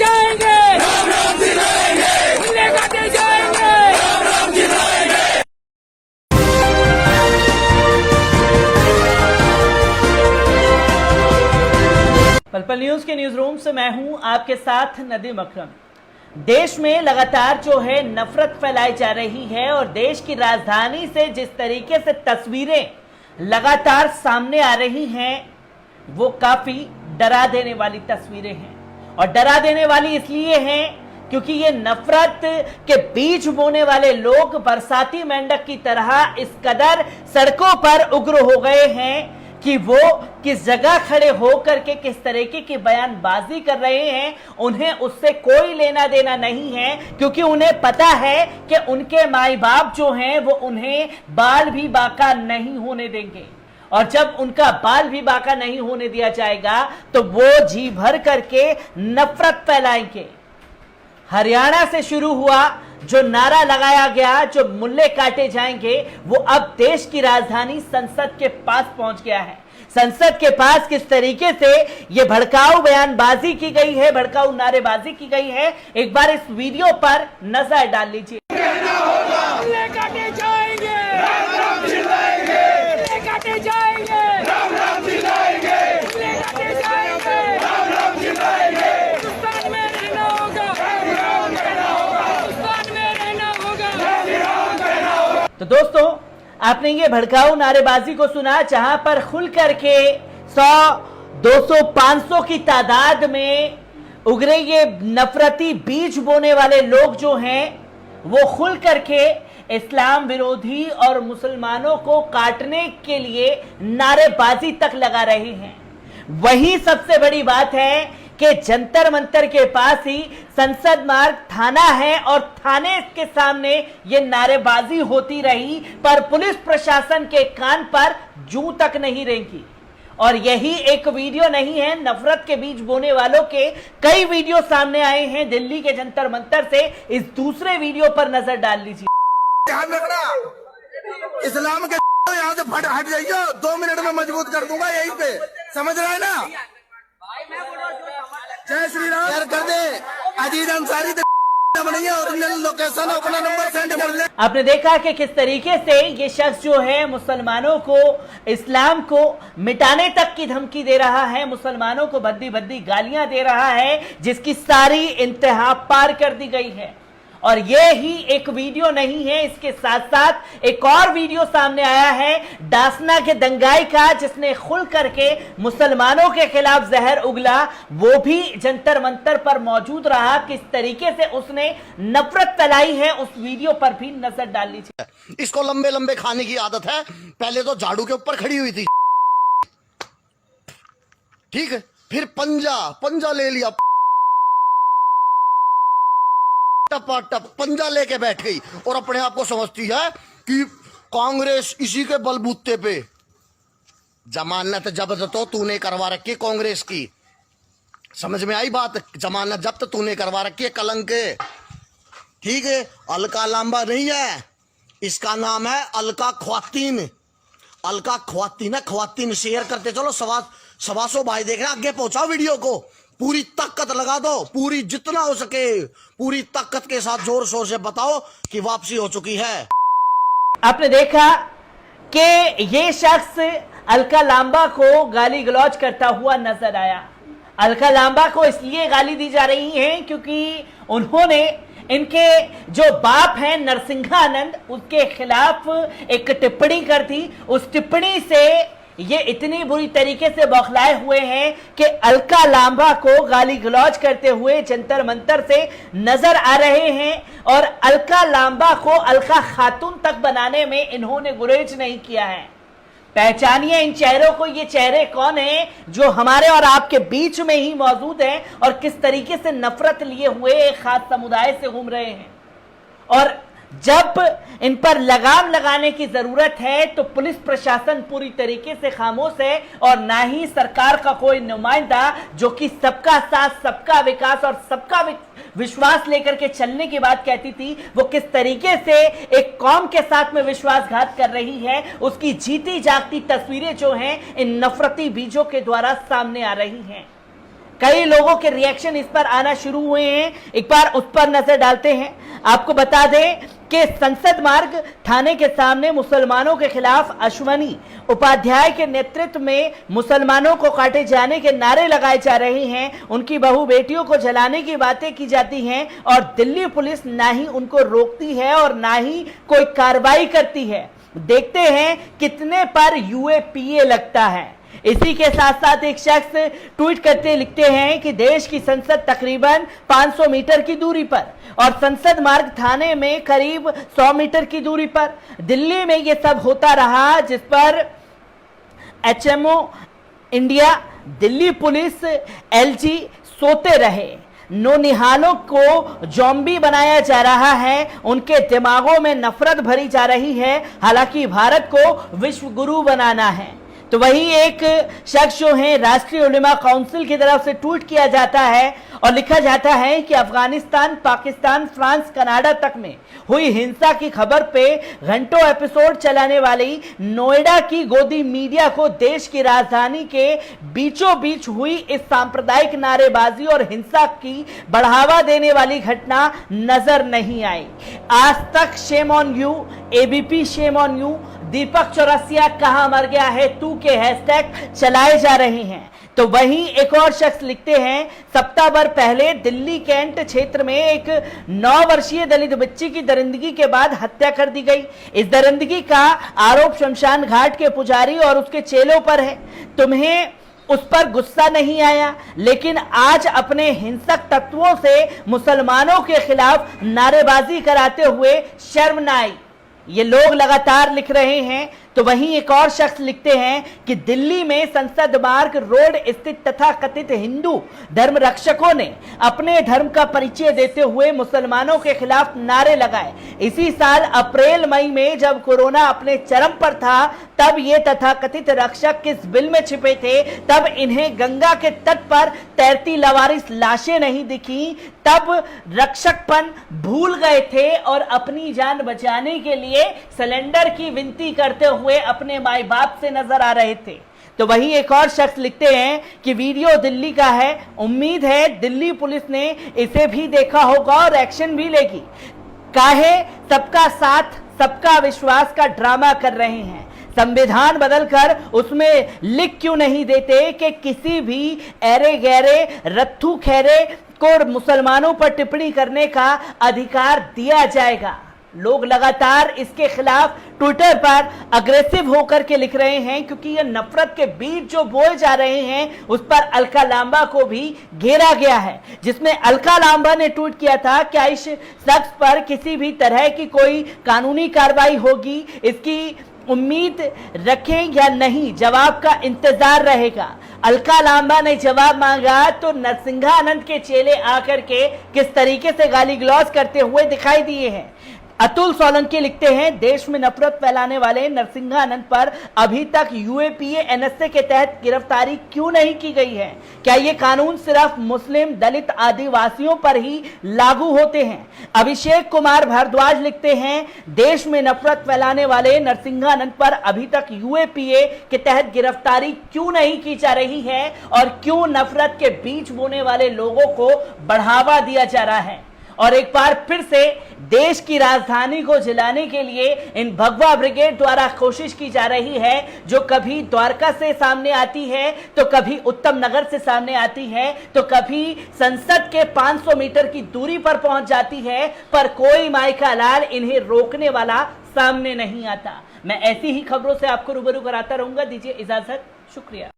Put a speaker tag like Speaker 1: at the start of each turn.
Speaker 1: जाएंगे, राम राम जिलाएंगे, गुल्ले काटे जाएंगे, राम राम जिलाएंगे।
Speaker 2: पल पल न्यूज के न्यूज रूम से मैं हूं आपके साथ नदीम अकरम। देश में लगातार जो है नफरत फैलाई जा रही है और देश की राजधानी से जिस तरीके से तस्वीरें लगातार सामने आ रही हैं वो काफी डरा देने वाली तस्वीरें हैं। और डरा देने वाली इसलिए हैं क्योंकि ये नफरत के बीज बोने वाले लोग बरसाती मेंढक की तरह इस कदर सड़कों पर उग्र हो गए हैं कि वो किस जगह खड़े होकर के किस तरीके की बयानबाजी कर रहे हैं, उन्हें उससे कोई लेना देना नहीं है, क्योंकि उन्हें पता है कि उनके माई बाप जो हैं वो उन्हें बाल भी बाका नहीं होने देंगे। और जब उनका बाल भी बाका नहीं होने दिया जाएगा तो वो जी भर करके नफरत फैलाएंगे। हरियाणा से शुरू हुआ जो नारा लगाया गया, जो मुल्ले काटे जाएंगे, वो अब देश की राजधानी संसद के पास पहुंच गया है। संसद के पास किस तरीके से ये भड़काऊ बयानबाजी की गई है, भड़काऊ नारेबाजी की गई है, एक बार इस वीडियो पर नजर डाल लीजिए।
Speaker 1: गुल्ले काटे जाएंगे, राम राम जिलाएंगे, गुल्ले काटे जाएंगे, राम राम जिलाएंगे, गुल्ले काटे जाएंगे, राम राम जिलाएंगे। हिंदुस्तान में रहना होगा, राम कहना होगा, हिंदुस्तान में रहना होगा, राम कहना होगा।
Speaker 2: तो दोस्तों, आपने ये भड़काऊ नारेबाजी को सुना, जहां पर खुल करके 100, 200, 500 की तादाद में उगरे ये नफरती बीज बोने वाले लोग जो हैं वो खुल करके इस्लाम विरोधी और मुसलमानों को काटने के लिए नारेबाजी तक लगा रहे हैं। वही सबसे बड़ी बात है कि जंतर मंतर के पास ही संसद मार्ग थाना है और थाने के सामने ये नारेबाजी होती रही, पर पुलिस प्रशासन के कान पर जूं तक नहीं रेंगी। और यही एक वीडियो नहीं है, नफरत के बीज बोने वालों के कई वीडियो सामने आए हैं दिल्ली के जंतर मंतर से। इस दूसरे वीडियो पर नजर डाल लीजिए।
Speaker 3: ध्यान रखना, इस्लाम के यहाँ से फट हट जाइए, 2 मिनट में मजबूत कर दूंगा यहीं पे, समझ रहा है ना। जय श्री राम शेयर कर दे, अजीज अंसारी ओरिजिनल लोकेशन अपना नंबर सेंड कर ले।
Speaker 2: आपने देखा कि किस तरीके से ये शख्स जो है मुसलमानों को, इस्लाम को मिटाने तक की धमकी दे रहा है, मुसलमानों को भद्दी भद्दी गालियां दे रहा है, जिसकी सारी इंतहा पार कर दी गई है। और ये ही एक वीडियो नहीं है, इसके साथ साथ एक और वीडियो सामने आया है डासना के दंगाई का, जिसने खुल करके मुसलमानों के खिलाफ जहर उगला। वो भी जंतर मंतर पर मौजूद रहा, किस तरीके से उसने नफरत फैलाई है, उस वीडियो पर भी नजर डाल लीजिए।
Speaker 4: इसको लंबे लंबे खाने की आदत है, पहले तो झाड़ू के ऊपर खड़ी हुई थी, ठीक है, फिर पंजा ले लिया, टप पंजा लेके बैठ गई और अपने आप को समझती है कि कांग्रेस इसी के बलबूते पे। जमानत जब्त तो तूने करवा रखी कांग्रेस की, समझ में आई बात। जमानत जब्त तूने करवा रखी है कलंक, ठीक है। अलका लांबा नहीं है, इसका नाम है अलका ख्वातीन। अलका ख्वातीन है, ख्वातीन। शेयर करते चलो, 125 भाई देख रहे हैं, आगे पहुंचाओ वीडियो को, पूरी ताकत लगा दो, पूरी जितना हो सके पूरी ताकत के साथ जोर शोर से बताओ कि वापसी हो चुकी है।
Speaker 2: आपने देखा कि ये शख्स अलका लांबा को गाली गलौज करता हुआ नजर आया। अलका लांबा को इसलिए गाली दी जा रही है क्योंकि उन्होंने इनके जो बाप हैं नरसिंहानंद, उसके खिलाफ एक टिप्पणी कर दी। उस टिप्पणी से ये इतनी बुरी तरीके से बौखलाए हुए हैं कि अलका लांबा को गाली गलौज करते हुए जंतर मंतर से नजर आ रहे हैं। और अलका लांबा को अलका खातून तक बनाने में इन्होंने गुरेज नहीं किया है। पहचानिए इन चेहरों को, ये चेहरे कौन हैं जो हमारे और आपके बीच में ही मौजूद हैं और किस तरीके से नफरत लिए हुए एक खास समुदाय से घूम रहे हैं। और जब इन पर लगाम लगाने की जरूरत है तो पुलिस प्रशासन पूरी तरीके से खामोश है, और ना ही सरकार का कोई नुमाइंदा जो कि सबका साथ, सबका विकास और सबका विश्वास लेकर के चलने की बात कहती थी, वो किस तरीके से एक कौम के साथ में विश्वासघात कर रही है, उसकी जीती जागती तस्वीरें जो हैं इन नफरती बीजों के द्वारा सामने आ रही हैं। कई लोगों के रिएक्शन इस पर आना शुरू हुए हैं। एक बार उस पर नजर डालते हैं। आपको बता दें कि संसद मार्ग थाने के सामने मुसलमानों के खिलाफ अश्वनी उपाध्याय के नेतृत्व में मुसलमानों को काटे जाने के नारे लगाए जा रहे हैं। उनकी बहू बेटियों को जलाने की बातें की जाती हैं और दिल्ली पुलिस ना ही उनको रोकती है और ना ही कोई कार्रवाई करती है। देखते हैं कितने पर यूएपीए लगता है। इसी के साथ साथ एक शख्स ट्वीट करते लिखते हैं कि देश की संसद तकरीबन 500 मीटर की दूरी पर और संसद मार्ग थाने में करीब 100 मीटर की दूरी पर दिल्ली में यह सब होता रहा, जिस पर HMO India, Delhi police, LG सोते रहे। नौनिहालों को जॉम्बी बनाया जा रहा है, उनके दिमागों में नफरत भरी जा रही है। हालांकि भारत को विश्व गुरु बनाना है। तो वही एक शख्स जो है राष्ट्रीय उलेमा काउंसिल की तरफ से ट्वीट किया जाता है और लिखा जाता है कि अफगानिस्तान, पाकिस्तान, फ्रांस, कनाडा तक में हुई हिंसा की खबर पे घंटों एपिसोड चलाने वाली नोएडा की गोदी मीडिया को देश की राजधानी के बीचों बीच हुई इस सांप्रदायिक नारेबाजी और हिंसा की बढ़ावा देने वाली घटना नजर नहीं आई। आज तक shame on you, ABP shame on you, Deepak Chaurasia कहां मर गया है तू के हैशटैग चलाए जा रहे हैं। तो वहीं एक और शख्स लिखते हैं, सप्ताह भर पहले दिल्ली कैंट क्षेत्र में एक 9 वर्षीय दलित बच्ची की दरिंदगी के बाद हत्या कर दी गई। इस दरिंदगी का आरोप शमशान घाट के पुजारी और उसके चेलों पर है। तुम्हें उस पर गुस्सा नहीं आया, लेकिन आज अपने हिंसक तत्वों से मुसलमानों के खिलाफ नारेबाजी कराते हुए शर्म न आई। ये लोग लगातार लिख रहे हैं। तो वहीं एक और शख्स लिखते हैं कि दिल्ली में संसद मार्ग रोड स्थित तथा कथित हिंदू धर्म रक्षकों ने अपने धर्म का परिचय देते हुए मुसलमानों के खिलाफ नारे लगाए। इसी साल अप्रैल मई में जब कोरोना अपने चरम पर था, तब ये तथाकथित रक्षक किस बिल में छिपे थे, तब इन्हें गंगा के तट पर तैरती लवारिस लाशें नहीं दिखी, तब रक्षकपन भूल गए थे और अपनी जान बचाने के लिए सिलेंडर की विनती करते हुए अपने माई बाप से नजर आ रहे थे। तो वहीं एक और शख्स लिखते हैं कि वीडियो दिल्ली का है, उम्मीद है दिल्ली पुलिस ने इसे भी देखा होगा और एक्शन भी लेगी। काहे सबका साथ सबका विश्वास का ड्रामा कर रहे हैं। संविधान बदलकर उसमें लिख क्यों नहीं देते कि किसी भी ऐरे गैरे रत्थू खैरे को मुसलमानों पर टिप्पणी करने का अधिकार दिया जाएगा। लोग लगातार इसके खिलाफ ट्विटर पर अग्रेसिव होकर के लिख रहे हैं, क्योंकि ये नफरत के बीज जो बोए जा रहे हैं उस पर अलका लांबा को भी घेरा गया है, जिसमें अलका लांबा ने ट्वीट किया था कि इस शख्स पर किसी भी तरह की कोई कानूनी कार्रवाई होगी, इसकी उम्मीद रखें या नहीं, जवाब का इंतजार रहेगा। अलका लांबा ने जवाब मांगा तो नरसिंहानंद के चेले आकर के किस तरीके से गाली गलौज करते हुए दिखाई दिए हैं। अतुल सोलंकी लिखते हैं, देश में नफरत फैलाने वाले नरसिंहानंद पर अभी तक यूएपीए एनएसए के तहत गिरफ्तारी क्यों नहीं की गई है? क्या ये कानून सिर्फ मुस्लिम, दलित, आदिवासियों पर ही लागू होते हैं? अभिषेक कुमार भारद्वाज लिखते हैं, देश में नफरत फैलाने वाले नरसिंहानंद पर अभी तक यूएपीए के तहत गिरफ्तारी क्यों नहीं की जा रही है और क्यों नफरत के बीज बोने वाले लोगों को बढ़ावा दिया जा रहा है? और एक बार फिर से देश की राजधानी को जलाने के लिए इन भगवा ब्रिगेड द्वारा कोशिश की जा रही है, जो कभी द्वारका से सामने आती है तो कभी उत्तम नगर से सामने आती है तो कभी संसद के 500 मीटर की दूरी पर पहुंच जाती है, पर कोई माई का लाल इन्हें रोकने वाला सामने नहीं आता। मैं ऐसी ही खबरों से आपको रूबरू कराता रहूंगा। दीजिए इजाजत, शुक्रिया।